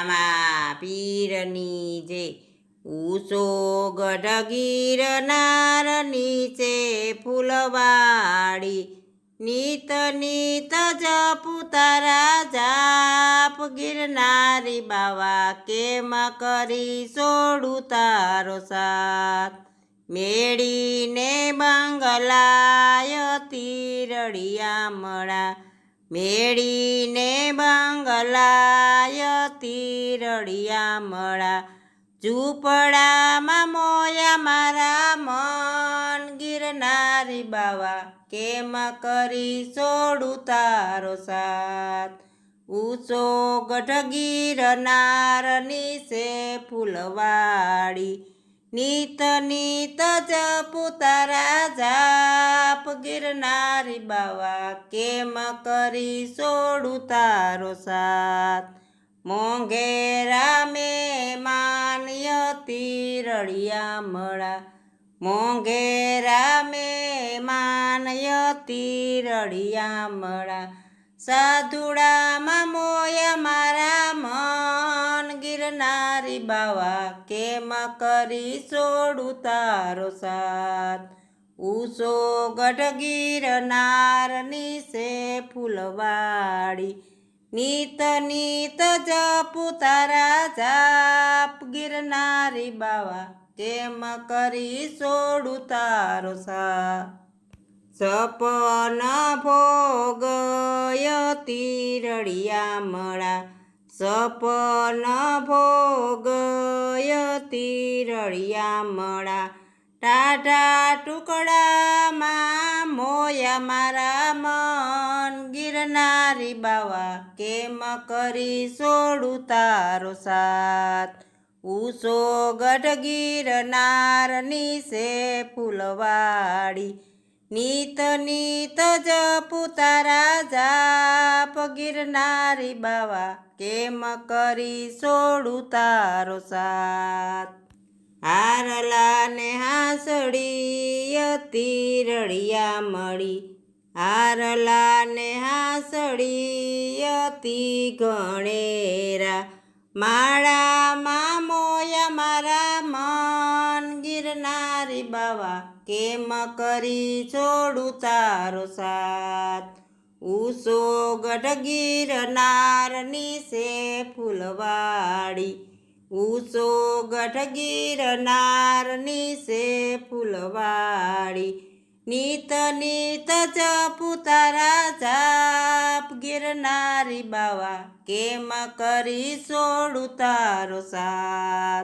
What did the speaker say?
રામા પીરની જય. ઊંચો ગઢ ગિરનાર નીચે ફૂલવાડી, નીત નીત જપું તારા જાપ. ગિરનારી બાવા કેમ કરી છોડું તારો સાથ. મેળીને બંગલાય તીરડિયા મળા, મેળીને બંગલાય તીરડિયા મળા. ઝૂંપડામાં મોયા મારા મન, ગિરનારી બાવા કેમ કરી છોડું તારો સાથ. ઊંચો ગઢ ગિરનાર નીચે ફૂલવાડી, નીત નીત જપું તારા જાપ. ગિરનારી બાવા કેમ કરી છોડું તારો સાથ. મોંઘેરા મહેમાન તીરડિયા મળા, મોંઘેરા મહેમાન તીરડિયા મળા. સાધુડામાં મોયા મારા મન, ગિરનારી બાવા કેમ કરી છોડું તારો સાથ. ઊંચો ગઢ ગિરનાર નીચે ફૂલવાડી, નીત નીત જપું તારા જાપ. ગિરનારી બાવા કેમ કરી છોડું તારો સાથ. સપન ભોગય તીરડિયા મળા, સપન ભોગય તીરડિયા મળા. ટાઢા ટુકડામાં મોયા મારા મન, ગિરનારી બાવા કેમ કરી છોડું તારો સાથ. ઊંચો ગઢ ગિરનાર નીચે ફૂલવાડી, નીત નીત જપું તારા જાપ. ગિરનારી બાવા કેમ કરી છોડું તારો સાથ. હારલા ને હાંસળી તીરડિયા મળી, હારલા ને હાંસળી તી ગણેરા. માળામાં મોયા મારા મન, ગિરનારી બાવા કેમ કરી છોડું તારો સાથ. ઊંચો ગઢ ગિરનાર નીચે ફૂલવાડી, ઊંચો ગઢ ગિરનાર નીચે ફૂલવાડી. નીત નીત જપું તારા જાપ. ગિરનારી બાવા કેમ કરી છોડું તારો સાથ.